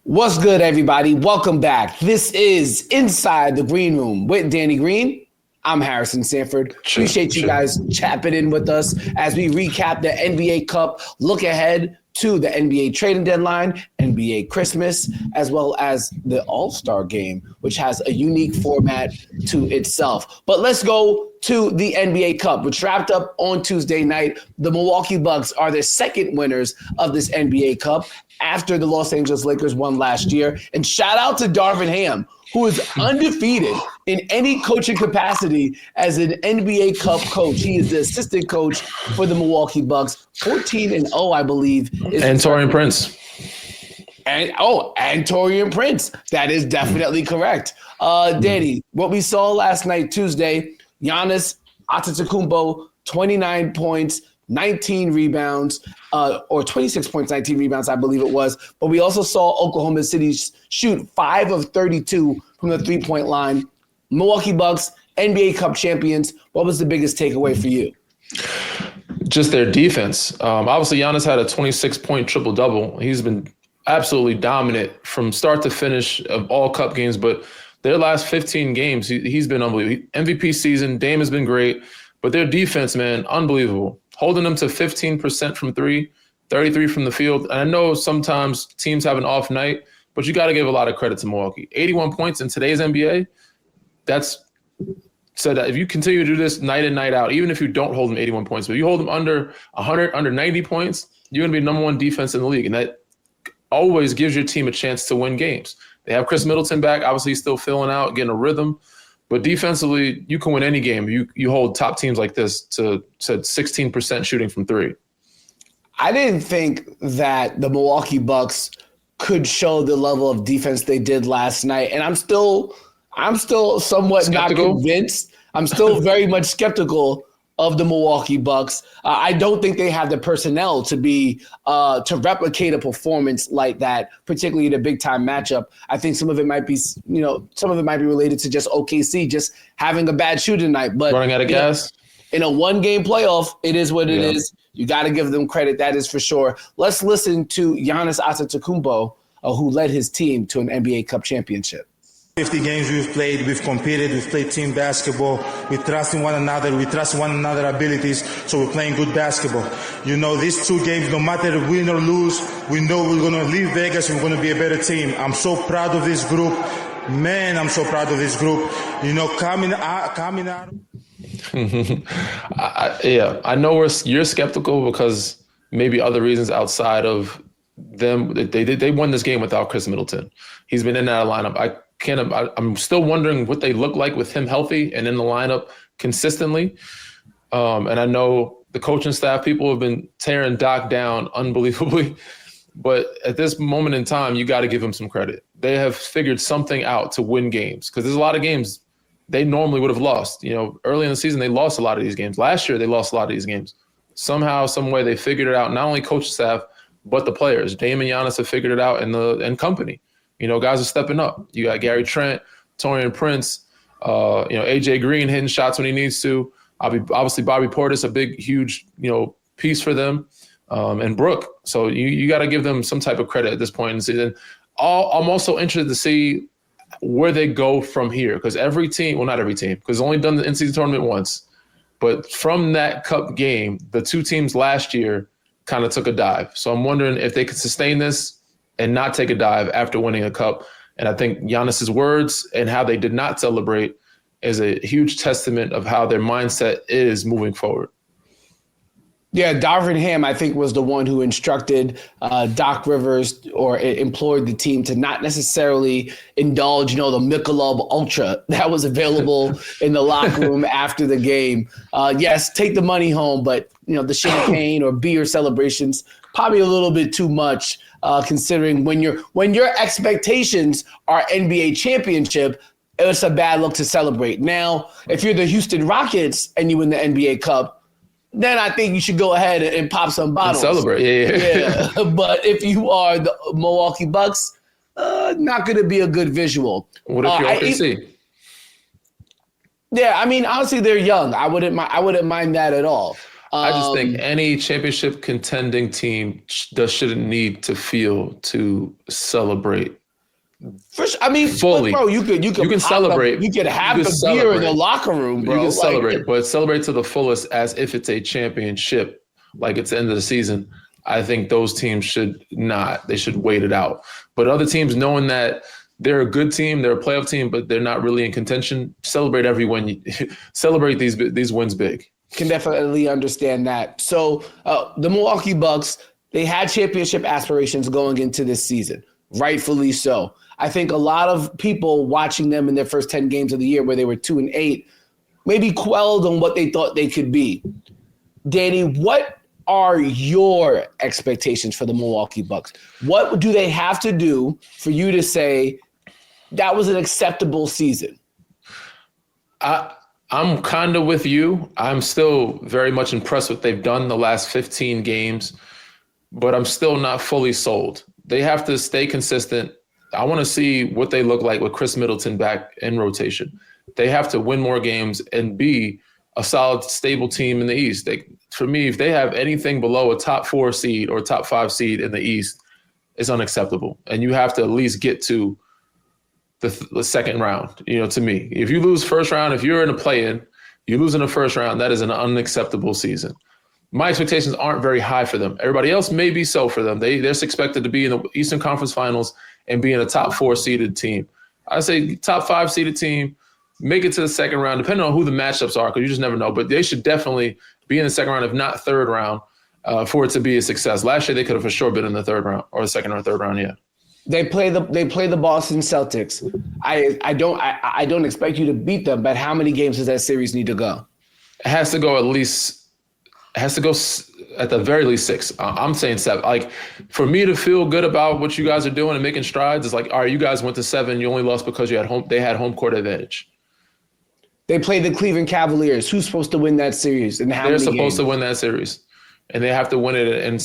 What's good, everybody? Welcome back. This is Inside the Green Room with Danny Green. I'm Harrison Sanford. Appreciate you guys chapping in with us as we recap the NBA Cup, look ahead to the NBA trading deadline, NBA Christmas, as well as the All-Star game, which has a unique format to itself. But let's go to the NBA Cup, which wrapped up on Tuesday night. The Milwaukee Bucks are the second winners of this NBA Cup after the Los Angeles Lakers won last year. And shout out to Darvin Ham, who is undefeated in any coaching capacity as an NBA Cup coach. He is the assistant coach for the Milwaukee Bucks. 14-0, I believe. And Taurean Prince. And Taurean Prince. That is definitely correct. Danny, what we saw last night, Tuesday, Giannis Antetokounmpo, 29 points, 19 rebounds, or 26 points, 19 rebounds, I believe it was. But we also saw Oklahoma City shoot 5 of 32 from the three-point line. Milwaukee Bucks, NBA Cup champions. What was the biggest takeaway for you? Just their defense. Obviously, Giannis had a 26-point triple-double. He's been absolutely dominant from start to finish of all Cup games. But their last 15 games, he's been unbelievable. MVP season, Dame has been great. But their defense, man, unbelievable. Holding them to 15% from three, 33 from the field. And I know sometimes teams have an off night, but you got to give a lot of credit to Milwaukee. 81 points in today's NBA, that's so that if you continue to do this night in, night out, even if you don't hold them 81 points, but you hold them under 100, under 90 points, you're going to be number one defense in the league. And that always gives your team a chance to win games. They have Chris Middleton back. Obviously, he's still filling out, getting a rhythm. But defensively, you can win any game. You hold top teams like this to 16% shooting from three. I didn't think that the Milwaukee Bucks could show the level of defense they did last night. And I'm still somewhat skeptical. Not convinced. I'm still very much skeptical of the Milwaukee Bucks. I don't think they have the personnel to to replicate a performance like that, particularly in a big time matchup. I think some of it might be related to just OKC just having a bad shooting night. But running out of gas. In a one-game playoff, it is what it is. You got to give them credit. That is for sure. Let's listen to Giannis Antetokounmpo, who led his team to an NBA Cup championship. 50 games we've played, we've competed, we've played team basketball, we trust in one another, we trust one another's abilities, so we're playing good basketball. You know, these two games, no matter win or lose, we know we're going to leave Vegas and we're going to be a better team. I'm so proud of this group. Man, I'm so proud of this group. You know, coming out. I know you're skeptical because maybe other reasons outside of them. They won this game without Chris Middleton. He's been in that lineup. I'm still wondering what they look like with him healthy and in the lineup consistently. And I know the coaching staff, people have been tearing Doc down unbelievably. But at this moment in time, you got to give him some credit. They have figured something out to win games because there's a lot of games they normally would have lost. You know, early in the season, they lost a lot of these games. Last year, they lost a lot of these games. Somehow, some way, they figured it out. Not only coaching staff, but the players. Dame and Giannis have figured it out and company. You know, guys are stepping up. You got Gary Trent, Taurean Prince, AJ Green hitting shots when he needs to. Obviously, Bobby Portis, a big, huge, piece for them, and Brooke. So you got to give them some type of credit at this point in the season. I'm also interested to see where they go from here because every team, well, not every team, because only done the in-season tournament once. But from that Cup game, the two teams last year kind of took a dive. So I'm wondering if they could sustain this and not take a dive after winning a cup. And I think Giannis's words and how they did not celebrate is a huge testament of how their mindset is moving forward. Yeah, Darvin Ham, I think, was the one who instructed Doc Rivers or implored the team to not necessarily indulge, the Michelob Ultra that was available in the locker room after the game. Yes, take the money home, but, the champagne or beer celebrations, probably a little bit too much. Considering when your expectations are NBA championship, it's a bad look to celebrate. Now, if you're the Houston Rockets and you win the NBA Cup, then I think you should go ahead and pop some bottles. And celebrate, yeah. But if you are the Milwaukee Bucks, not going to be a good visual. What if you're OKC? Yeah, I mean, honestly, they're young. I wouldn't mind that at all. I just think any championship contending team shouldn't need to feel to celebrate I mean, fully. Bro, you can celebrate. You could have the beer in the locker room, bro. You can celebrate, but celebrate to the fullest as if it's a championship, like it's the end of the season. I think those teams should not. They should wait it out. But other teams, knowing that they're a good team, they're a playoff team, but they're not really in contention, celebrate every win. Celebrate these wins big. Can definitely understand that. So the Milwaukee Bucks, they had championship aspirations going into this season, rightfully so. I think a lot of people watching them in their first 10 games of the year where they were 2-8 maybe quelled on what they thought they could be. Danny, what are your expectations for the Milwaukee Bucks? What do they have to do for you to say that was an acceptable season? I'm kind of with you. I'm still very much impressed with what they've done the last 15 games, but I'm still not fully sold. They have to stay consistent. I want to see what they look like with Chris Middleton back in rotation. They have to win more games and be a solid, stable team in the East. For me, if they have anything below a top 4 seed or top 5 seed in the East, it's unacceptable. And you have to at least get to the second round, to me. If you lose first round, if you're in a play-in, you lose in the first round, that is an unacceptable season. My expectations aren't very high for them. Everybody else may be so for them. They're expected to be in the Eastern Conference Finals and be in a top 4 seeded team. I say top 5 seeded team, make it to the second round, depending on who the matchups are, because you just never know. But they should definitely be in the second round, if not third round, for it to be a success. Last year, they could have for sure been in the third round or the second or third round, yeah. They play the Boston Celtics. I don't expect you to beat them, but how many games does that series need to go? It has to go at the very least 6. I'm saying 7. Like, for me to feel good about what you guys are doing and making strides, it's like, all right, you guys went to 7. You only lost because they had home court advantage. They play the Cleveland Cavaliers. Who's supposed to win that series? And they're supposed to win that series. And they have to win it. And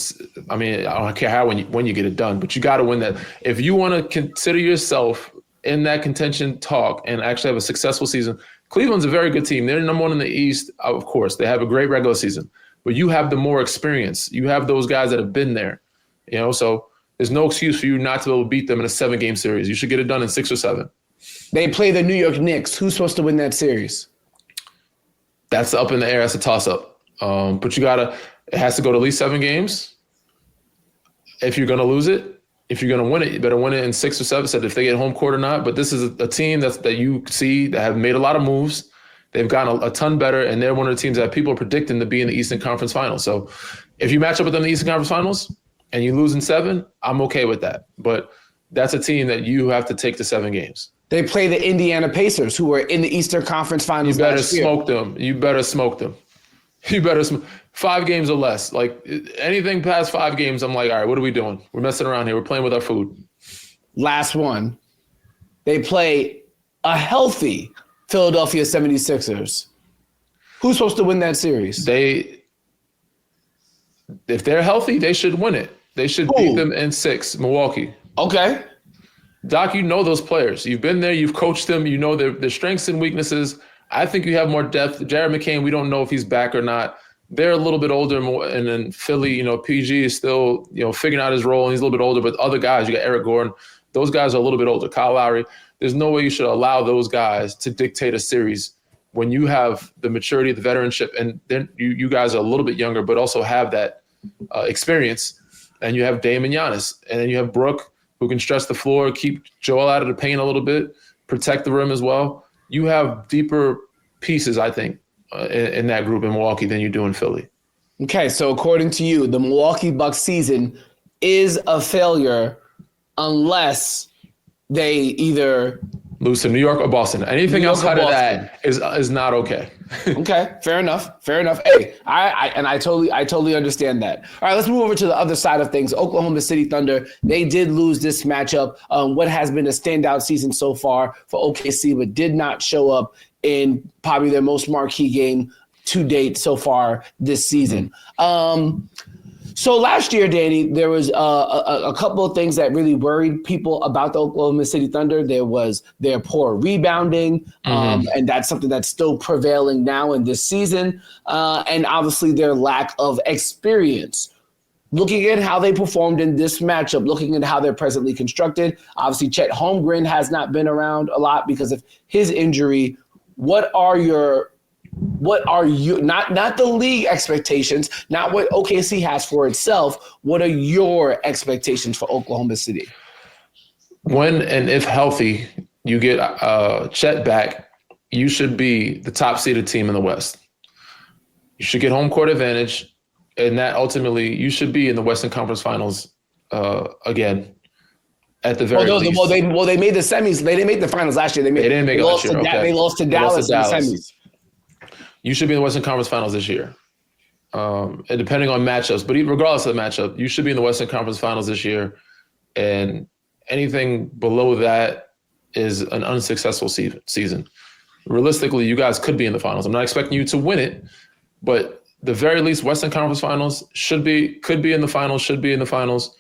I mean, I don't care how when you get it done, but you got to win that. If you want to consider yourself in that contention talk and actually have a successful season, Cleveland's a very good team. They're number 1 in the East. Of course, they have a great regular season, but you have the more experience. You have those guys that have been there, so there's no excuse for you not to be able to beat them in a 7-game series. You should get it done in 6 or 7. They play the New York Knicks. Who's supposed to win that series? That's up in the air. That's a toss-up. But it has to go to at least 7 games. If you're going to lose it, if you're going to win it, you better win it in 6 or 7. Said if they get home court or not. But this is a team that you see that have made a lot of moves. They've gotten a ton better, and they're one of the teams that people are predicting to be in the Eastern Conference Finals. So if you match up with them in the Eastern Conference Finals and you lose in 7, I'm okay with that. But that's a team that you have to take to 7 games. They play the Indiana Pacers, who were in the Eastern Conference Finals. You better smoke them. You better smoke them. 5 games or less. Like, anything past 5 games, I'm like, all right, what are we doing? We're messing around here. We're playing with our food. Last one. They play a healthy Philadelphia 76ers. Who's supposed to win that series? If they're healthy, they should win it. They should beat them in 6, Milwaukee. Okay. Doc, you know those players. You've been there. You've coached them. You know their strengths and weaknesses. I think you have more depth. Jared McCain, we don't know if he's back or not. They're a little bit older, and then Philly, PG is still, figuring out his role, and he's a little bit older. But other guys, you got Eric Gordon. Those guys are a little bit older. Kyle Lowry. There's no way you should allow those guys to dictate a series when you have the maturity, the veteranship, and then you guys are a little bit younger, but also have that experience. And you have Dame and Giannis, and then you have Brooke, who can stretch the floor, keep Joel out of the paint a little bit, protect the rim as well. You have deeper pieces, I think, in that group in Milwaukee than you do in Philly. Okay, so according to you, the Milwaukee Bucks season is a failure unless they either lose to New York or Boston. Anything outside of that is not okay. Okay, fair enough. Hey, I totally understand that. All right, let's move over to the other side of things. Oklahoma City Thunder, they did lose this matchup. What has been a standout season so far for OKC, but did not show up in probably their most marquee game to date so far this season. So last year, Danny, there was a couple of things that really worried people about the Oklahoma City Thunder. There was their poor rebounding, and that's something that's still prevailing now in this season, and obviously their lack of experience. looking at how they performed in this matchup, looking at how they're presently constructed, obviously Chet Holmgren has not been around a lot because of his injury. What are you, not the league expectations, not what OKC has for itself, what are your expectations for Oklahoma City? When and if healthy, you get Chet back, you should be the top seeded team in the West. You should get home court advantage, and that ultimately you should be in the Western Conference Finals again. At the very least. They made the semis. They didn't make the finals last year. They didn't make it last year. They lost to Dallas in the semis. You should be in the Western Conference Finals this year. And depending on matchups, but regardless of the matchup, you should be in the Western Conference Finals this year. And anything below that is an unsuccessful season. Realistically, you guys could be in the finals. I'm not expecting you to win it, but the very least, Western Conference Finals could be in the finals,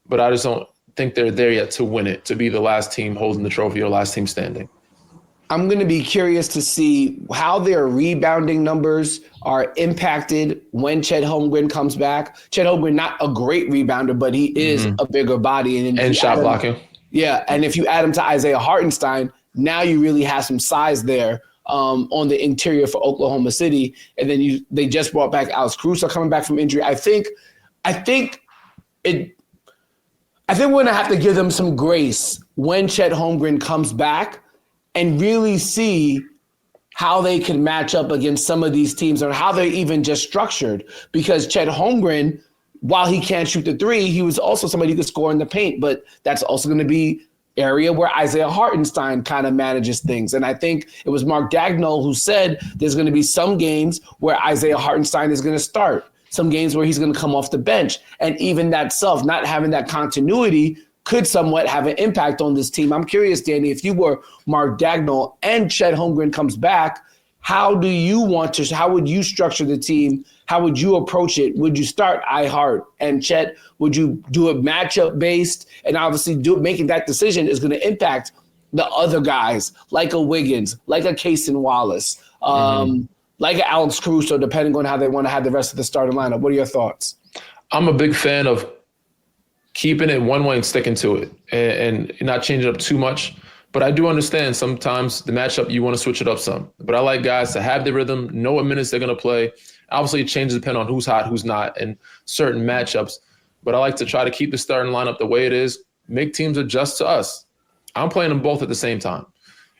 but I just don't think they're there yet to win it, to be the last team holding the trophy or last team standing. I'm going to be curious to see how their rebounding numbers are impacted when Chet Holmgren comes back. Chet Holmgren, not a great rebounder, but he is a bigger body. And shot blocking. Yeah, and if you add him to Isaiah Hartenstein, now you really have some size there on the interior for Oklahoma City. And then they just brought back Alex Caruso coming back from injury. I think we're going to have to give them some grace when Chet Holmgren comes back and really see how they can match up against some of these teams or how they're even just structured. Because Chet Holmgren, while he can't shoot the three, he was also somebody who could score in the paint. But that's also going to be area where Isaiah Hartenstein kind of manages things. And I think it was Mark Dagnall who said there's going to be some games where Isaiah Hartenstein is going to start, some games where he's going to come off the bench. And even that not having that continuity could somewhat have an impact on this team. I'm curious, Danny, if you were Mark Dagnall and Chet Holmgren comes back, how would you structure the team? How would you approach it? Would you start iHeart and Chet? Would you do it matchup based? And obviously making that decision is going to impact the other guys like a Wiggins, like a Cason Wallace, like a Alex Caruso, depending on how they want to have the rest of the starting lineup. What are your thoughts? I'm a big fan of keeping it one way and sticking to it and not changing up too much. But I do understand sometimes the matchup, you want to switch it up some. But I like guys to have the rhythm, know what minutes they're going to play. Obviously, it changes depending on who's hot, who's not, and certain matchups. But I like to try to keep the starting lineup the way it is, make teams adjust to us. I'm playing them both at the same time.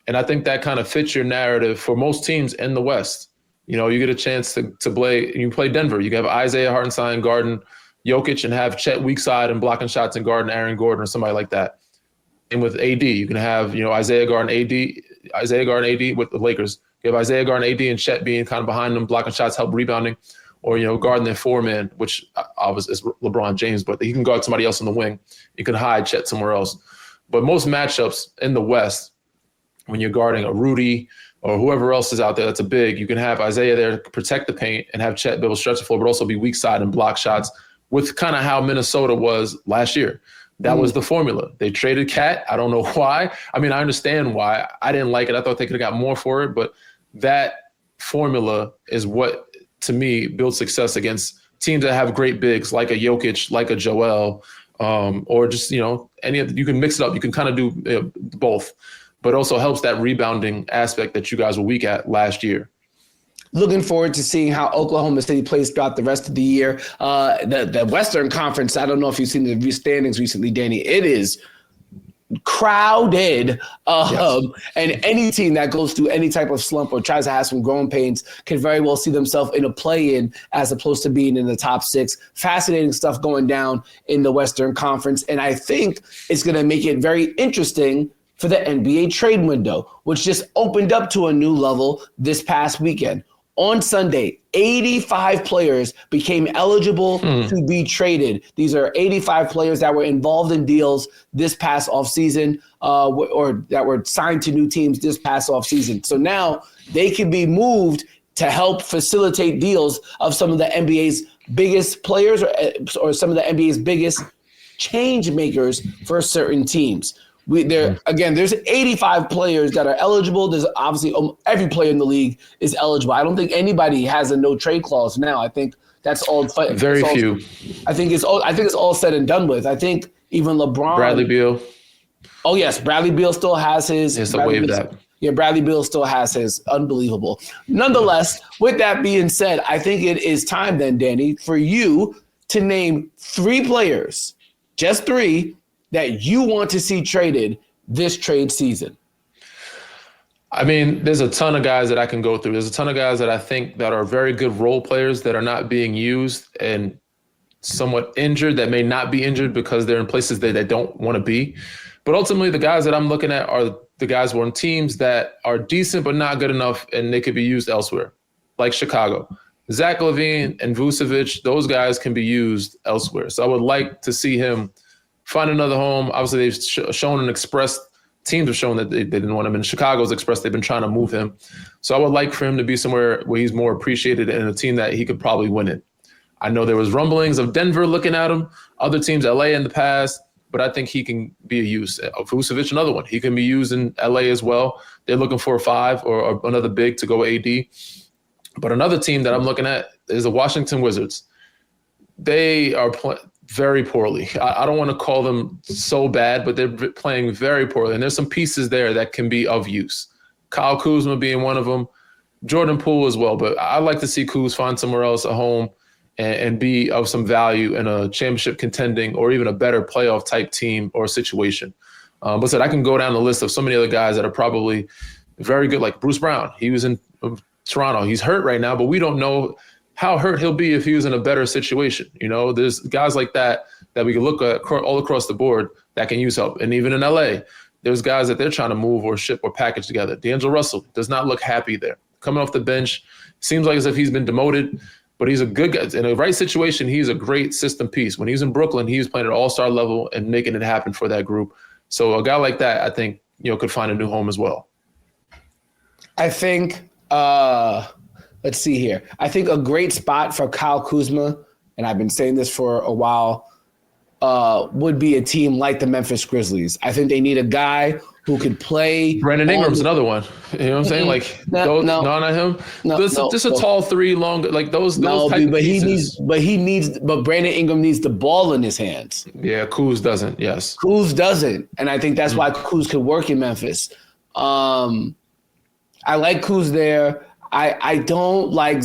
And I think that kind of fits your narrative for most teams in the West. You know, you get a chance to play, you play Denver. You can have Isaiah Hartenstein guarding Jokic and have Chet weak side and blocking shots and guarding Aaron Gordon or somebody like that. And with AD, you can have, Isaiah guarding AD with the Lakers. You have Isaiah guarding AD and Chet being kind of behind them, blocking shots, help rebounding, or, guarding their four-man, which obviously is LeBron James, but he can guard somebody else in the wing. You can hide Chet somewhere else. But most matchups in the West, when you're guarding a Rudy or whoever else is out there that's a big, you can have Isaiah there to protect the paint and have Chet be able to stretch the floor, but also be weak side and block shots with kind of how Minnesota was last year. That was the formula. They traded Cat. I don't know why. I mean, I understand why. I didn't like it. I thought they could have got more for it. But that formula is what, to me, builds success against teams that have great bigs like a Jokic, like a Joel, or just, any of you can mix it up. You can kind of do both. But also helps that rebounding aspect that you guys were weak at last year. Looking forward to seeing how Oklahoma City plays throughout the rest of the year. The Western Conference, I don't know if you've seen the standings recently, Danny. It is crowded. Yes. And any team that goes through any type of slump or tries to have some growing pains can very well see themselves in a play-in as opposed to being in the top six. Fascinating stuff going down in the Western Conference. And I think it's going to make it very interesting for the NBA trade window, which just opened up to a new level this past weekend. On Sunday, 85 players became eligible to be traded. These are 85 players that were involved in deals this past offseason or that were signed to new teams this past offseason. So now they can be moved to help facilitate deals of some of the NBA's biggest players or some of the NBA's biggest change makers for certain teams. There's 85 players that are eligible. There's obviously every player in the league is eligible. I don't think anybody has a no trade clause now. I think That's all. Very few. I think it's all said and done with. I think even LeBron. Bradley Beal. Oh yes, Bradley Beal still has his. He has to waive that. Yeah, Bradley Beal still has his. Unbelievable. Nonetheless, with that being said, I think it is time then, Danny, for you to name 3 players, just 3, that you want to see traded this trade season. I mean, there's a ton of guys that I can go through. There's a ton of guys that I think that are very good role players that are not being used and somewhat injured, that may not be injured because they're in places that they don't want to be. But ultimately, the guys that I'm looking at are the guys who are on teams that are decent but not good enough, and they could be used elsewhere, like Chicago. Zach LaVine and Vucevic, those guys can be used elsewhere. So I would like to see him find another home. Obviously, they've shown and expressed, teams have shown that they didn't want him. And Chicago's expressed they've been trying to move him. So I would like for him to be somewhere where he's more appreciated and a team that he could probably win it. I know there was rumblings of Denver looking at him, other teams, LA in the past, but I think he can be a use. Vucevic, another one. He can be used in LA as well. They're looking for a 5 or another big to go AD. But another team that I'm looking at is the Washington Wizards. They are very poorly. I don't want to call them so bad, but they're playing very poorly. And there's some pieces there that can be of use. Kyle Kuzma being one of them, Jordan Poole as well. But I'd like to see Kuz find somewhere else a home and be of some value in a championship contending or even a better playoff type team or situation. But I can go down the list of so many other guys that are probably very good, like Bruce Brown. He was in Toronto. He's hurt right now, but we don't know how hurt he'll be if he was in a better situation. You know, there's guys like that we can look at all across the board that can use help. And even in LA, there's guys that they're trying to move or ship or package together. D'Angelo Russell does not look happy there. Coming off the bench, seems like as if he's been demoted, but he's a good guy. In the right situation, he's a great system piece. When he was in Brooklyn, he was playing at all-star level and making it happen for that group. So a guy like that, I think, could find a new home as well. I think, let's see here. I think a great spot for Kyle Kuzma, and I've been saying this for a while, would be a team like the Memphis Grizzlies. I think they need a guy who could play. Brandon Ingram's another one. You know what I'm saying? Like, not him. Just a tall 3, long, like those type of pieces. But Brandon Ingram needs the ball in his hands. Yeah, Kuz doesn't. Yes, Kuz doesn't, and I think that's why Kuz could work in Memphis. I like Kuz there. I don't like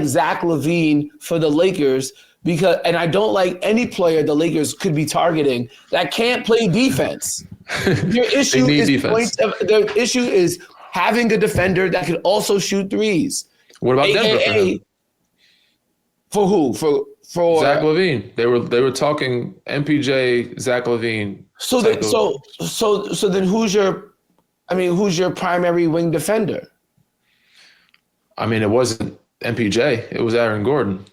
Zach LaVine for the Lakers and I don't like any player the Lakers could be targeting that can't play defense. Their issue is having a defender that can also shoot threes. What about Denver? For who? For Zach LaVine. They were talking MPJ, Zach LaVine. So then who's your primary wing defender? I mean, it wasn't MPJ. It was Aaron Gordon.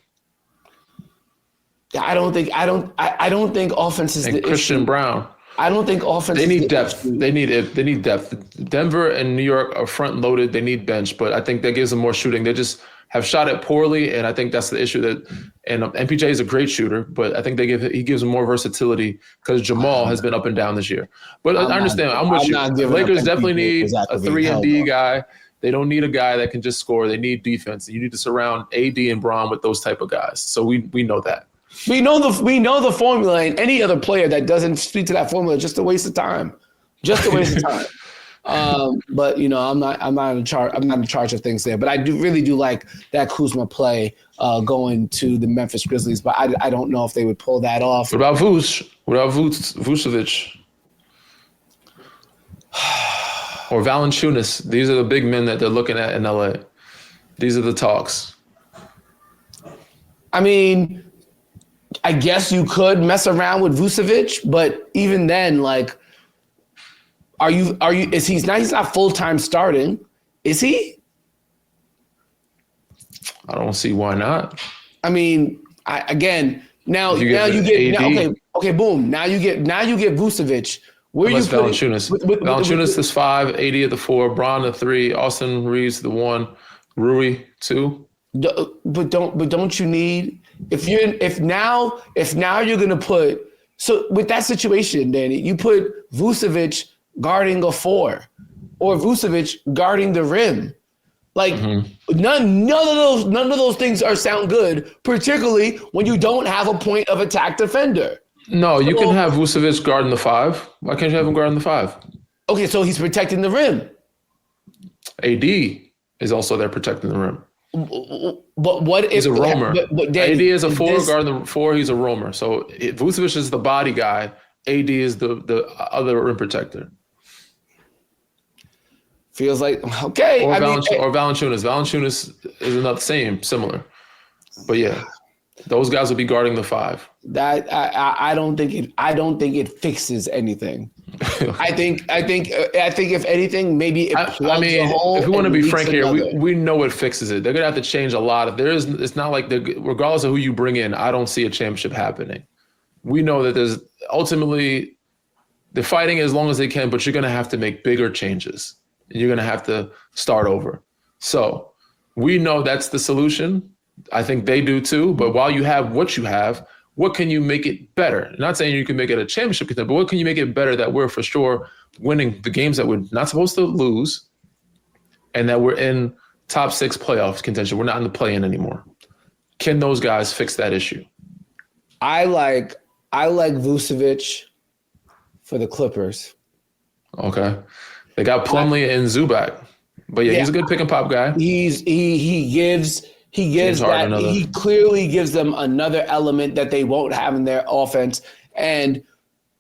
I don't think offense is the issue. Christian Brown. I don't think offense. They need depth. They need depth. Denver and New York are front loaded. They need bench, but I think that gives them more shooting. They just have shot it poorly, and I think that's the issue. And MPJ is a great shooter, but I think he gives them more versatility because Jamal has been up and down this year. But I understand. I'm with you. Lakers definitely need a 3-and-D guy. They don't need a guy that can just score. They need defense. You need to surround AD and Braun with those type of guys. So we know that. We know the formula, and any other player that doesn't speak to that formula is just a waste of time. Just a waste of time. But I'm not in charge. I'm not in charge of things there. But I really do like that Kuzma play going to the Memphis Grizzlies. But I don't know if they would pull that off. What about Vucevic? Or Valanciunas? These are the big men that they're looking at in LA. These are the talks. I mean, I guess you could mess around with Vucevic, but even then, like, he's not full-time starting, is he? I don't see why not. I mean, now you get boom. Now you get Vucevic. Where Unless you Valanciunas. Valanciunas is 5, AD at the 4, Braun the 3, Austin Reeves the 1, Rui 2. But don't you need if now you're gonna put with that situation, Danny, you put Vucevic guarding a 4 or Vucevic guarding the rim. Like none of those things sound good, particularly when you don't have a point of attack defender. No, you can have Vucevic guarding the 5. Why can't you have him guarding the 5? Okay, so he's protecting the rim. AD is also there protecting the rim. But what if he's a roamer? But Danny, AD is a 4 guarding the 4. He's a roamer. So Vucevic is the body guy. AD is the other rim protector. Feels like okay. Or Valanciunas. Valanciunas is not the same, similar. But yeah, those guys will be guarding the 5. That I don't think it fixes anything. I think if anything, maybe it plugs a hole. If we want to be frank here, we know it fixes it. They're gonna have to change a lot. It's not like regardless of who you bring in, I don't see a championship happening. We know that there's ultimately they're fighting as long as they can, but you're gonna have to make bigger changes. And you're gonna have to start over. So we know that's the solution. I think they do too. But while you have what you have, what can you make it better? I'm not saying you can make it a championship contender, but what can you make it better that we're for sure winning the games that we're not supposed to lose and that we're in top 6 playoff contention? We're not in the play-in anymore. Can those guys fix that issue? I like Vucevic for the Clippers. Okay. They got Plumlee and Zubac. But yeah, he's a good pick and pop guy. He gives that he clearly gives them another element that they won't have in their offense. And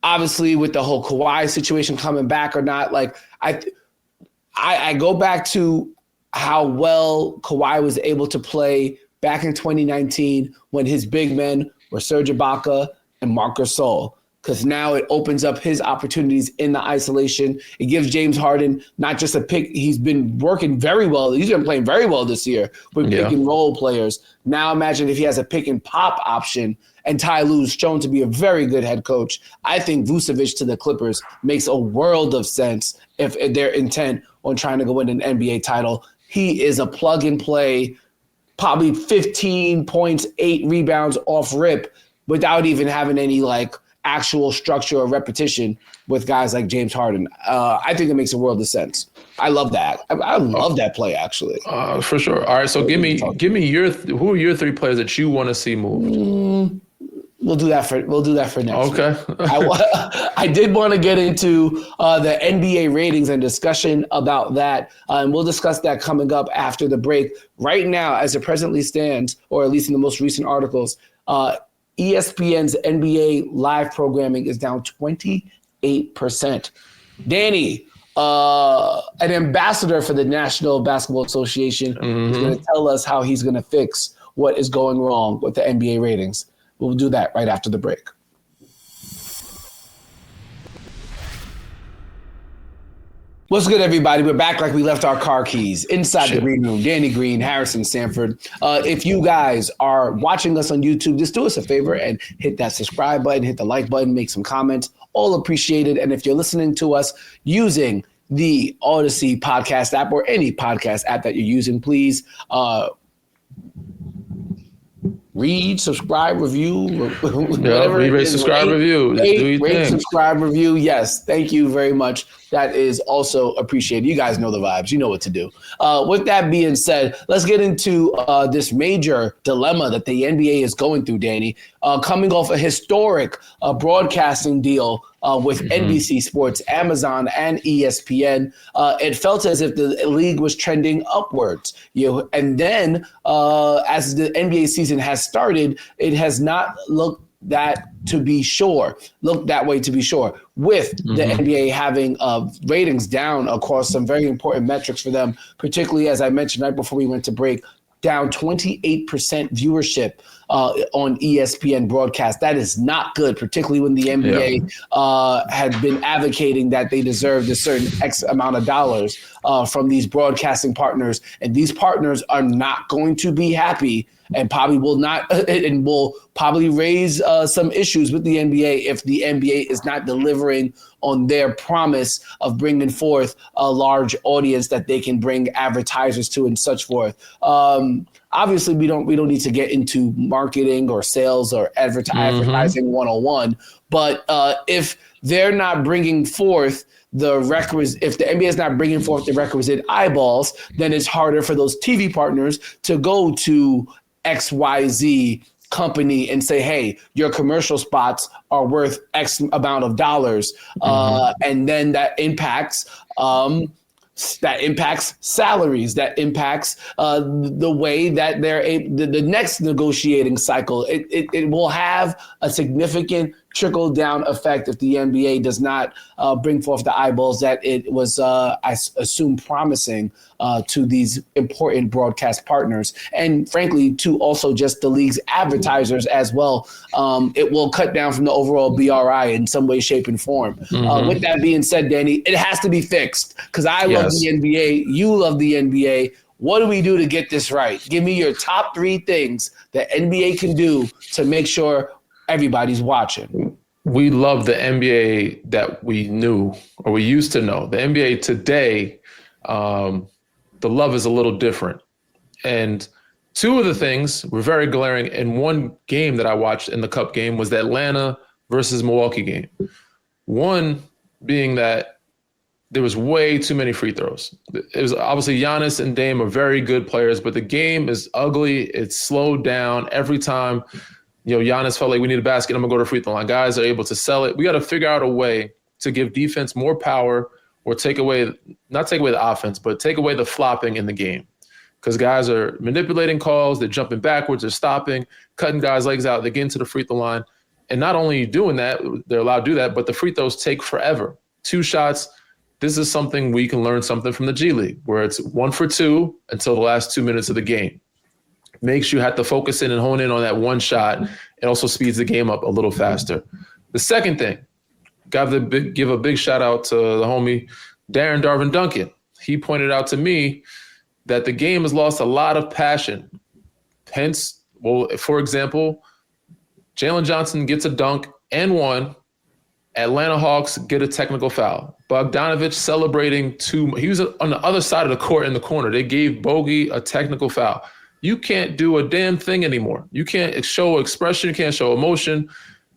obviously with the whole Kawhi situation coming back or not, like I go back to how well Kawhi was able to play back in 2019 when his big men were Serge Ibaka and Marc Gasol. Because now it opens up his opportunities in the isolation. It gives James Harden not just a pick. He's been working very well. He's been playing very well this year with pick and roll players. Now imagine if he has a pick and pop option, and Ty Lue's shown to be a very good head coach. I think Vucevic to the Clippers makes a world of sense if their intent on trying to go win an NBA title. He is a plug and play, probably 15 points, 8 rebounds off rip without even having any actual structure or repetition with guys like James Harden. I think it makes a world of sense. I love that. I love that play, actually. For sure. All right, so give me who are your 3 players that you want to see moved? We'll do that for next week. Okay. I did want to get into the NBA ratings and discussion about that, and we'll discuss that coming up after the break. Right now, as it presently stands, or at least in the most recent articles, ESPN's NBA live programming is down 28%. Danny, an ambassador for the National Basketball Association, is going to tell us how he's going to fix what is going wrong with the NBA ratings. We'll do that right after the break. What's good, everybody? We're back like we left our car keys inside the green room. Danny Green, Harrison Sanford. If you guys are watching us on YouTube, just do us a favor and hit that subscribe button, hit the like button, make some comments. All appreciated. And if you're listening to us using the Audacy podcast app or any podcast app that you're using, please read, subscribe, review, whatever. Rate, subscribe, review. Rate, subscribe, review. Yes, thank you very much. That is also appreciated. You guys know the vibes. You know what to do. With that being said, let's get into this major dilemma that the NBA is going through, Danny. Coming off a historic broadcasting deal with NBC Sports, Amazon, and ESPN, it felt as if the league was trending upwards. And then as the NBA season has started, it has not looked that way to be sure, with the NBA having ratings down across some very important metrics for them, particularly, as I mentioned right before we went to break, down 28% viewership on ESPN broadcast. That is not good, particularly when the NBA had been advocating that they deserved a certain X amount of dollars from these broadcasting partners. And these partners are not going to be happy and probably will not, and will probably raise some issues with the NBA if the NBA is not delivering on their promise of bringing forth a large audience that they can bring advertisers to and such forth. Obviously, we don't need to get into marketing or sales or advertising 101, but if they're not bringing forth if the NBA is not bringing forth the requisite eyeballs, then it's harder for those TV partners to go to XYZ company and say, hey, your commercial spots are worth X amount of dollars. And then that impacts salaries, that impacts the way that the next negotiating cycle. It will have a significant trickle down effect if the NBA does not bring forth the eyeballs that it was, I assume, promising to these important broadcast partners, and frankly, to also just the league's advertisers as well. It will cut down from the overall BRI in some way, shape, and form. With that being said, Danny, it has to be fixed because I love the NBA. You love the NBA. What do we do to get this right? Give me your top 3 things that NBA can do to make sure everybody's watching. We love the NBA that we knew or we used to know. The NBA today, the love is a little different. And 2 of the things were very glaring. In one game that I watched in the Cup game was the Atlanta versus Milwaukee game. One being that there was way too many free throws. It was obviously Giannis and Dame are very good players, but the game is ugly. It's slowed down every time. Giannis felt like we need a basket. I'm going to go to free throw line. Guys are able to sell it. We got to figure out a way to give defense more power or not take away the offense, but take away the flopping in the game. Because guys are manipulating calls. They're jumping backwards. They're stopping, cutting guys' legs out. They get into the free throw line. And not only doing that, they're allowed to do that, but the free throws take forever. 2 shots. This is something we can learn something from the G League, where it's 1 for 2 until the last 2 minutes of the game. Makes you have to focus in and hone in on that one shot. It also speeds the game up a little faster. The second thing, got to give a big shout out to the homie Darvin Duncan. He pointed out to me that the game has lost a lot of passion. Hence, for example, Jalen Johnson gets a dunk and 1. Atlanta Hawks get a technical foul. Bogdanovich celebrating 2. He was on the other side of the court in the corner. They gave Bogey a technical foul. You can't do a damn thing anymore. You can't show expression. You can't show emotion,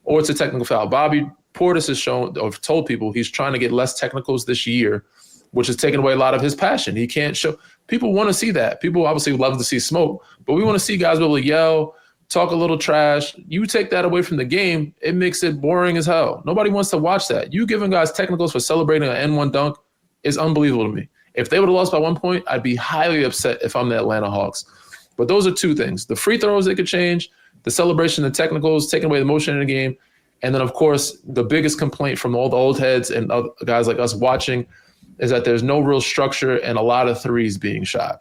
or it's a technical foul. Bobby Portis has told people he's trying to get less technicals this year, which has taken away a lot of his passion. He can't show. People want to see that. People obviously love to see smoke, but we want to see guys be able to yell, talk a little trash. You take that away from the game, it makes it boring as hell. Nobody wants to watch that. You giving guys technicals for celebrating an N1 dunk is unbelievable to me. If they would have lost by 1 point, I'd be highly upset if I'm the Atlanta Hawks. But those are 2 things. The free throws they could change, the celebration, the technicals, taking away the motion in the game. And then, of course, the biggest complaint from all the old heads and other guys like us watching is that there's no real structure and a lot of threes being shot.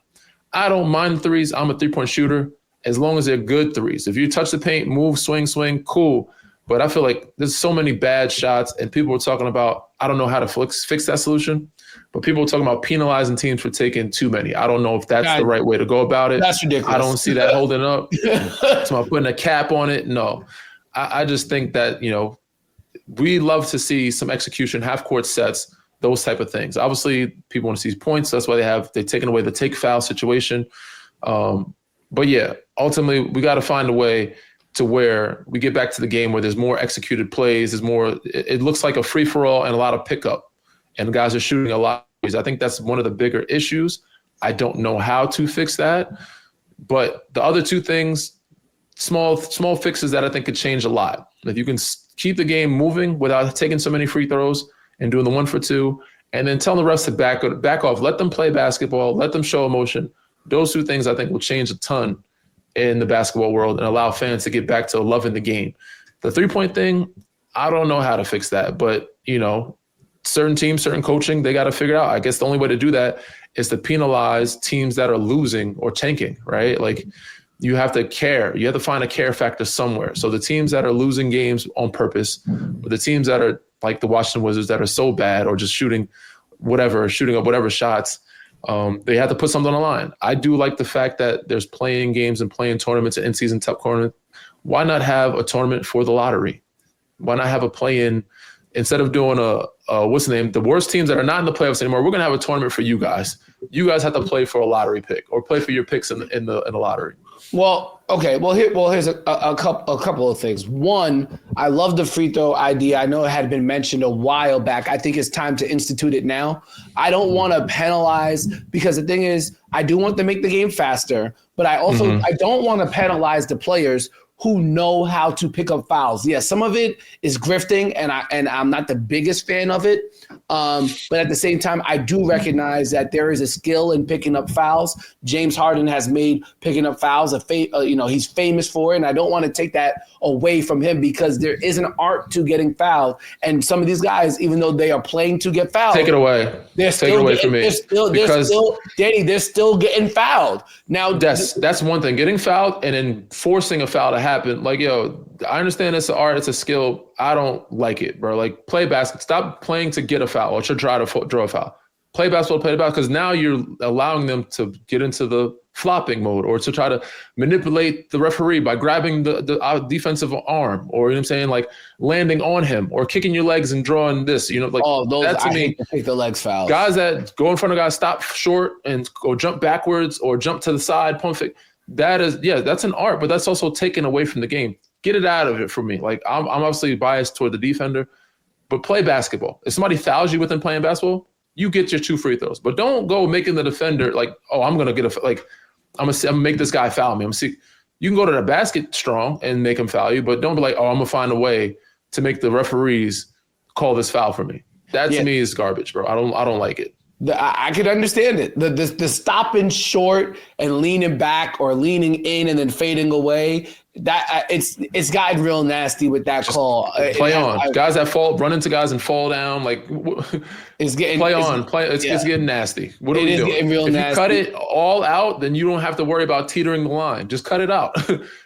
I don't mind threes. I'm a 3-point shooter as long as they're good threes. If you touch the paint, move, swing, cool. But I feel like there's so many bad shots, and people were talking about, I don't know how to fix that solution, but people were talking about penalizing teams for taking too many. I don't know if that's the right way to go about it. That's ridiculous. I don't see that holding up. So I'm putting a cap on it. No, I just think that, we love to see some execution, half-court sets, those type of things. Obviously, people want to see points. That's why they've taken away the take foul situation. But yeah, ultimately, we got to find a way to where we get back to the game where there's more executed plays. There's more. It looks like a free-for-all and a lot of pickup, and guys are shooting a lot. I think that's one of the bigger issues. I don't know how to fix that, but the other 2 things, small fixes that I think could change a lot. If you can keep the game moving without taking so many free throws and doing the 1 for 2, and then tell the refs to back off, let them play basketball, let them show emotion. Those 2 things I think will change a ton in the basketball world and allow fans to get back to loving the game. The 3-point thing, I don't know how to fix that, but certain teams, certain coaching, they got to figure it out. I guess the only way to do that is to penalize teams that are losing or tanking, right? Like you have to care. You have to find a care factor somewhere. So the teams that are losing games on purpose, or the teams that are like the Washington Wizards that are so bad or just shooting up whatever shots, they have to put something on the line. I do like the fact that there's playing games and playing tournaments and in-season top tournament. Why not have a tournament for the lottery? Why not have a play-in instead of doing what's the name, the worst teams that are not in the playoffs anymore, we're gonna have a tournament for you guys. You guys have to play for a lottery pick or play for your picks in the lottery. Well, okay. Here's a couple of things. One, I love the free throw idea. I know it had been mentioned a while back. I think it's time to institute it now. I don't want to penalize, because the thing is, I do want to make the game faster, but I also I don't want to penalize the players who know how to pick up fouls. Yeah, some of it is grifting, and I'm not the biggest fan of it. But at the same time, I do recognize that there is a skill in picking up fouls. James Harden has made picking up fouls he's famous for it, and I don't want to take that away from him, because there is an art to getting fouled. And some of these guys, even though they are playing to get fouled, take it away. They're still getting fouled. Now, that's one thing. Getting fouled and then forcing a foul to happen. Like, yo, I understand it's an art, it's a skill. I don't like it, bro. Like, play basketball. Stop playing to get a foul or to try to draw a foul. Play basketball, because now you're allowing them to get into the flopping mode or to try to manipulate the referee by grabbing the defensive arm, or, you know what I'm saying, like landing on him or kicking your legs and drawing this, like, that to me, hate to pick the legs fouls. Guys that go in front of guys, stop short and or jump backwards or jump to the side, pump fake. That's an art, but that's also taken away from the game. Get it out of it for me. Like, I'm obviously biased toward the defender, but play basketball. If somebody fouls you within playing basketball, you get your 2 free throws. But don't go making the defender like, oh, I'm gonna I'm gonna make this guy foul me. You can go to the basket strong and make him foul you, but don't be like, oh, I'm gonna find a way to make the referees call this foul for me. That to me is garbage, bro. I don't like it. I could understand it. The stopping short and leaning back or leaning in and then fading away. That it's gotten real nasty with that call. Play on. Guys that run into guys and fall down. Like, it's getting It's getting nasty. What are we doing? Getting real nasty. You cut it all out, then you don't have to worry about teetering the line. Just cut it out.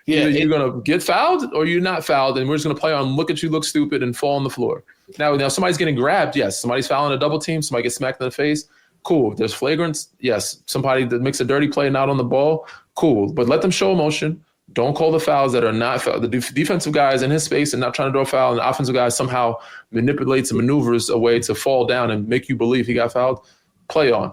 You're gonna get fouled or you're not fouled, and we're just gonna play on. Look at you, look stupid, and fall on the floor. Now somebody's getting grabbed. Yes, somebody's fouling a double team. Somebody gets smacked in the face. Cool. If there's flagrants, yes. Somebody that makes a dirty play, not on the ball. Cool. But let them show emotion. Don't call the fouls that are not foul. The defensive guy is in his space and not trying to draw a foul, and the offensive guy somehow manipulates and maneuvers a way to fall down and make you believe he got fouled. Play on.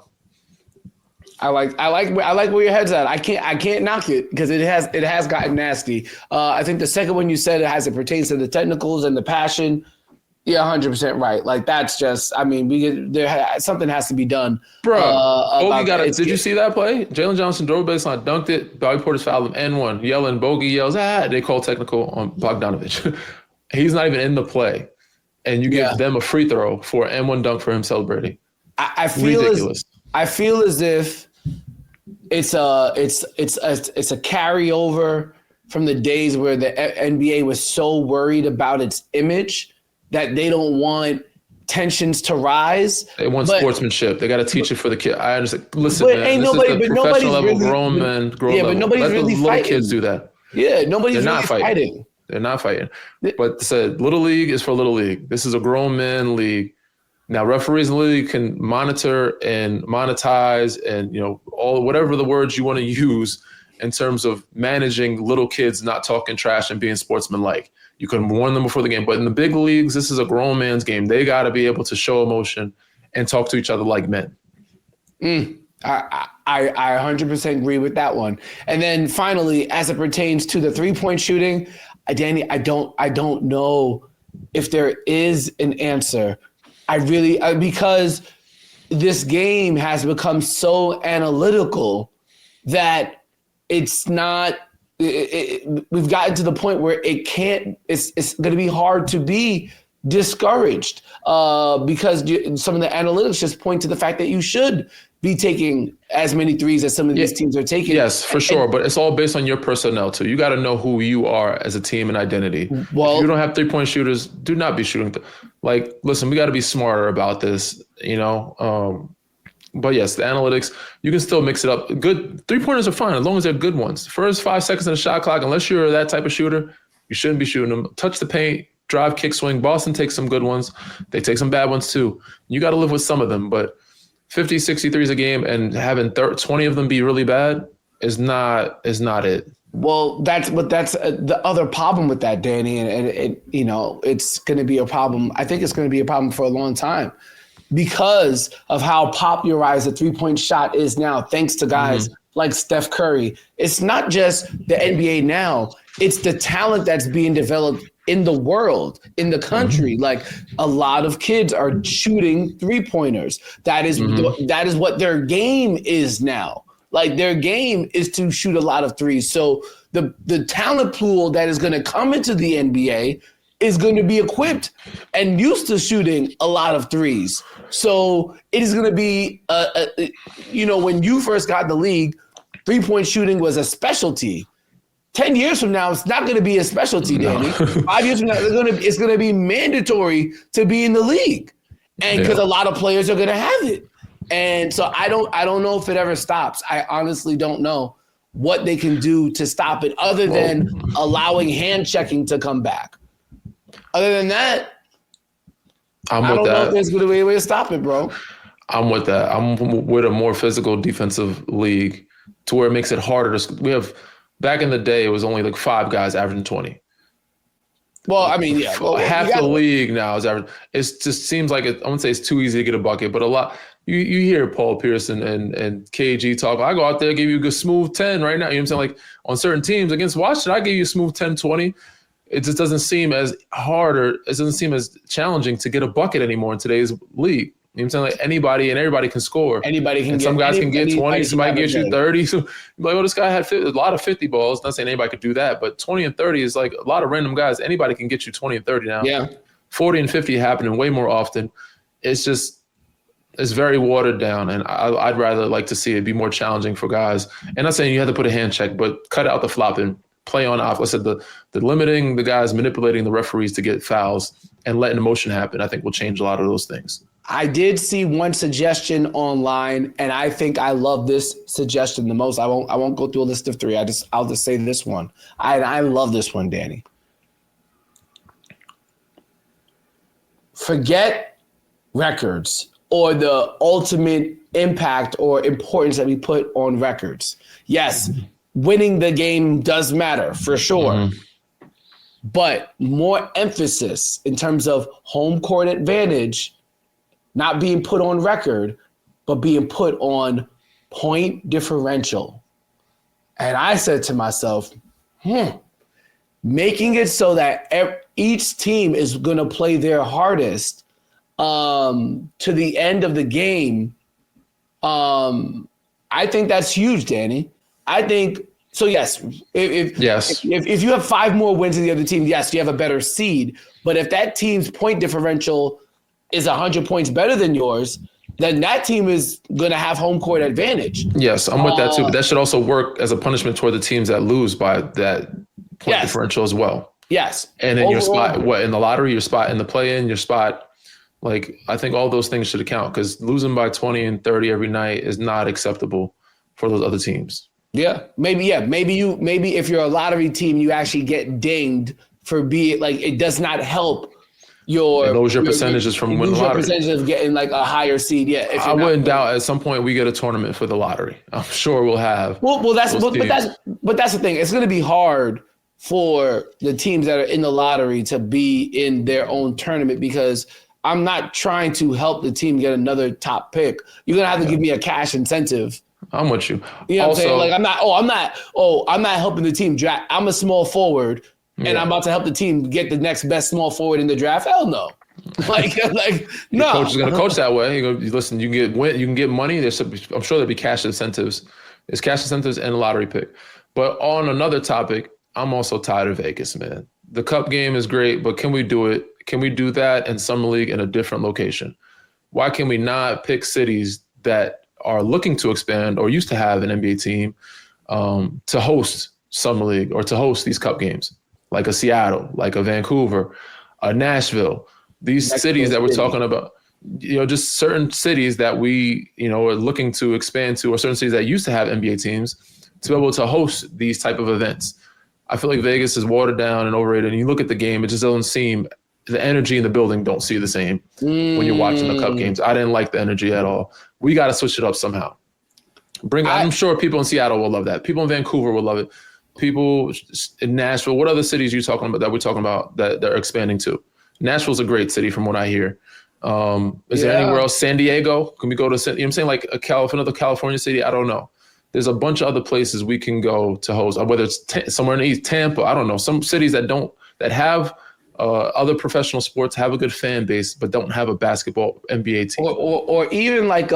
I like where your head's at. I can't knock it, because it has gotten nasty. I think the second one you said, as it pertains to the technicals and the passion. Yeah, 100% right. Like, that's just, something has to be done. Bro, did you see that play? Jalen Johnson drove baseline, dunked it. Bobby Portis fouled him, N1. Yelling, Bogey yells, they call technical on Bogdanovich. He's not even in the play. And you give them a free throw for an N1 dunk for him celebrating. I feel ridiculous. I feel as if it's a carryover from the days where the NBA was so worried about its image that they don't want tensions to rise. They want sportsmanship. They got to teach it for the kid. I understand. Listen, but man, ain't this nobody, is the but professional level, really, grown men, grown level. But nobody's Let really the little fighting. kids do that. Yeah, nobody's really fighting. They're not fighting. But said, Little League is for Little League. This is a grown man league. Now, referees in the league can monitor and monetize and, all whatever the words you want to use in terms of managing little kids not talking trash and being sportsmanlike. You can warn them before the game. But in the big leagues, this is a grown man's game. They got to be able to show emotion and talk to each other like men. I 100% agree with that one. And then finally, as it pertains to the 3-point shooting, Danny, I don't know if there is an answer. Because this game has become so analytical that it's not. We've gotten to the point where it's going to be hard to be discouraged because some of the analytics just point to the fact that you should be taking as many threes as some of these teams are taking. Yes, for sure. But it's all based on your personnel too. You got to know who you are as a team and identity. Well, if you don't have 3-point shooters, do not be shooting. Listen, we got to be smarter about this, But yes, the analytics, you can still mix it up. Good 3-pointers are fine as long as they're good ones. First 5 seconds of the shot clock, unless you're that type of shooter, you shouldn't be shooting them. Touch the paint, drive, kick, swing. Boston takes some good ones. They take some bad ones too. You got to live with some of them. But 50, 60 threes a game and having 20 of them be really bad, is not it. Well, that's the other problem with that, Danny, and it it's going to be a problem. I think it's going to be a problem for a long time because of how popularized the 3-point shot is now, thanks to guys like Steph Curry. It's not just the NBA now; it's the talent that's being developed in the world, in the country. Like a lot of kids are shooting 3-pointers. That is what their game is now. Like their game is to shoot a lot of threes. So the talent pool that is going to come into the NBA is going to be equipped and used to shooting a lot of threes. So it is going to be, when you first got in the league, 3-point shooting was a specialty. 10 years from now, it's not going to be a specialty, Danny. 5 years from now, it's going to be mandatory to be in the league, and because a lot of players are going to have it. And so I don't know if it ever stops. I honestly don't know what they can do to stop it other than allowing hand checking to come back. Other than that, I don't know if there's going to be a way to stop it, bro. I'm with that. I'm with a more physical defensive league to where it makes it harder to. We have back in the day, it was only like 5 guys averaging 20. Well, I mean, yeah. Well, half the league now is average. It just seems like I wouldn't say it's too easy to get a bucket, but a lot. You hear Paul Pierce and KG talk. I go out there, give you a good smooth 10 right now. You know what I'm saying? Like on certain teams against Washington, I give you a smooth 10, 20. It just doesn't seem as hard or it doesn't seem as challenging to get a bucket anymore in today's league. You know what I'm saying? Like anybody and everybody can score. Anybody can. Some guys can get 20. Somebody can get you 30. So like, this guy had a lot of 50 balls. Not saying anybody could do that, but 20 and 30 is like a lot of random guys. Anybody can get you 20 and 30 now. Yeah. 40 and 50 happening way more often. It's very watered down, and I'd rather like to see it be more challenging for guys. And not saying you have to put a hand check, but cut out the flopping, play on off. I said the limiting the guys, manipulating the referees to get fouls and letting the motion happen, I think will change a lot of those things. I did see one suggestion online, and I think I love this suggestion the most. I won't go through a list of 3. I'll just say this one. I love this one, Danny. Forget records or the ultimate impact or importance that we put on records. Yes, winning the game does matter for sure. But more emphasis in terms of home court advantage not being put on record, but being put on point differential. And I said to myself, making it so that each team is going to play their hardest to the end of the game. I think that's huge, Danny. I think so. Yes, if you have 5 more wins than the other team, yes, you have a better seed. But if that team's point differential is 100 points better than yours, then that team is going to have home court advantage. Yes, I'm with that too. But that should also work as a punishment toward the teams that lose by that point differential as well. Yes. And then your spot, in the lottery, your spot in the play-in, your spot. Like, I think all those things should account because losing by 20 and 30 every night is not acceptable for those other teams. Maybe if you're a lottery team, you actually get dinged for being like, it does not help your percentages from winning the lottery. Percentage of getting like a higher seed. Yeah. I wouldn't doubt at some point we get a tournament for the lottery. I'm sure we'll have. But that's the thing. It's going to be hard for the teams that are in the lottery to be in their own tournament because I'm not trying to help the team get another top pick. You're going to have to give me a cash incentive. I'm with you. You know what I'm saying? Like I'm not helping the team draft. I'm a small forward and I'm about to help the team get the next best small forward in the draft. Hell no. Like no. Coach is going to coach that way. Listen, you can get money. I'm sure there'll be cash incentives. There's cash incentives and a lottery pick. But on another topic, I'm also tired of Vegas, man. The Cup game is great, but can we do it? Can we do that in Summer League in a different location? Why can we not pick cities that are looking to expand or used to have an NBA team to host Summer League or to host these Cup games, like a Seattle, like a Vancouver, a Nashville, these cities that we're talking about, just certain cities that we, are looking to expand to, or certain cities that used to have NBA teams to be able to host these type of events. I feel like Vegas is watered down and overrated. And you look at the game, it just doesn't seem, the energy in the building don't see the same when you're watching the Cup games. I didn't like the energy at all. We got to switch it up somehow. I'm sure people in Seattle will love that. People in Vancouver will love it. People in Nashville. What other cities are you talking about that we're talking about that they're expanding to? Nashville's a great city from what I hear. Is there anywhere else? San Diego? Can we go to? You know what I'm saying, like another California city? I don't know. There's a bunch of other places we can go to host. Whether it's somewhere in the East, Tampa. I don't know. Some cities that have other professional sports, have a good fan base, but don't have a basketball NBA team. Or even like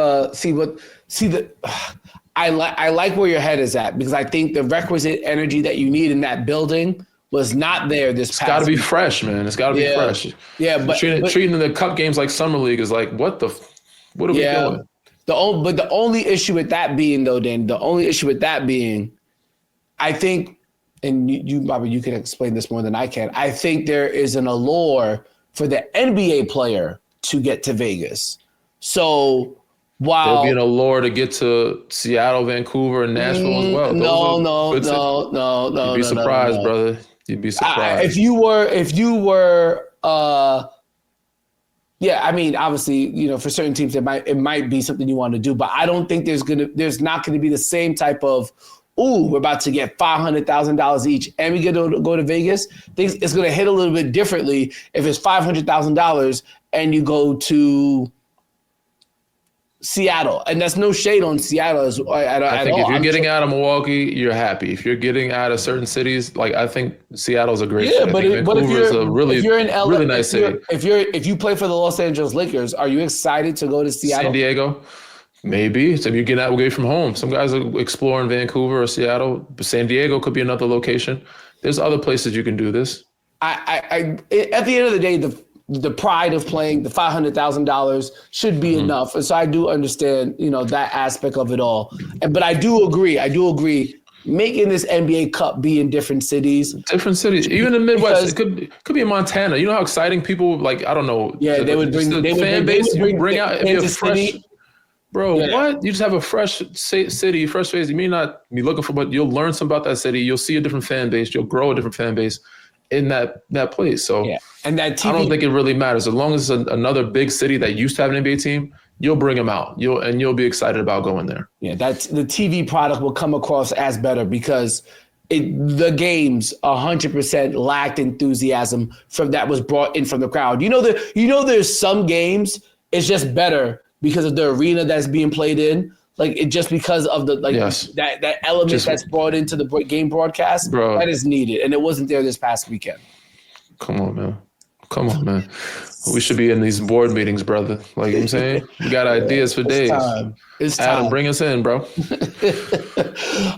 I like where your head is at, because I think the requisite energy that you need in that building was not there this past. It's got to be fresh, man. It's got to be fresh. Yeah, but treating the cup games like summer league is like, what are we doing? But the only issue with that being, though, Dan, I think, and you Bobby, you can explain this more than I can. I think there is an allure for the NBA player to get to Vegas. So while there'll be an allure to get to Seattle, Vancouver, and Nashville as well. No. You'd be surprised, brother. You'd be surprised. If you were, yeah, I mean, obviously, for certain teams, it might be something you want to do, but I don't think there's not going to be the same type of, we're about to get $500,000 each and we get to go to Vegas. It's going to hit a little bit differently if it's $500,000 and you go to Seattle. And that's no shade on Seattle I think if you're getting out of Milwaukee, you're happy. If you're getting out of certain cities, like I think Seattle's a great city. But if you're in LA, really nice city. If you play for the Los Angeles Lakers, are you excited to go to Seattle? San Diego? Maybe. So you get out away from home. Some guys are exploring Vancouver or Seattle, but San Diego could be another location. There's other places you can do this. At the end of the day, the pride of playing, the $500,000 should be enough. And so I do understand, that aspect of it all. But I do agree. Making this NBA Cup be in different cities. Even in the Midwest. It could be in Montana. You know how exciting people, I don't know. Yeah, they would bring the fan base. You bring out Kansas City. Bro, what? You just have a fresh city, fresh face. You may not be looking for, but you'll learn something about that city. You'll see a different fan base. You'll grow a different fan base in that place. So and that TV, I don't think it really matters. As long as it's another big city that used to have an NBA team, you'll bring them out. You'll be excited about going there. Yeah, that's the TV product will come across as better because the games 100% lacked enthusiasm from that was brought in from the crowd. There's some games it's just better because of the arena that's being played in. Just because of the that element that's brought into the game broadcast, bro, that is needed, and it wasn't there this past weekend. Come on, man. We should be in these board meetings, brother. Like you know what I'm saying, we got ideas for days. It's time. Adam, bring us in, bro.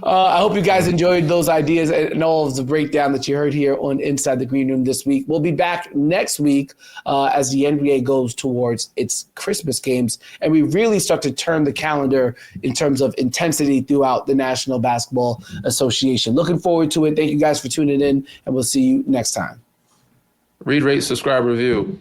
I hope you guys enjoyed those ideas and all of the breakdown that you heard here on Inside the Green Room this week. We'll be back next week as the NBA goes towards its Christmas games, and we really start to turn the calendar in terms of intensity throughout the National Basketball Association. Looking forward to it. Thank you guys for tuning in, and we'll see you next time. Read, rate, subscribe, review.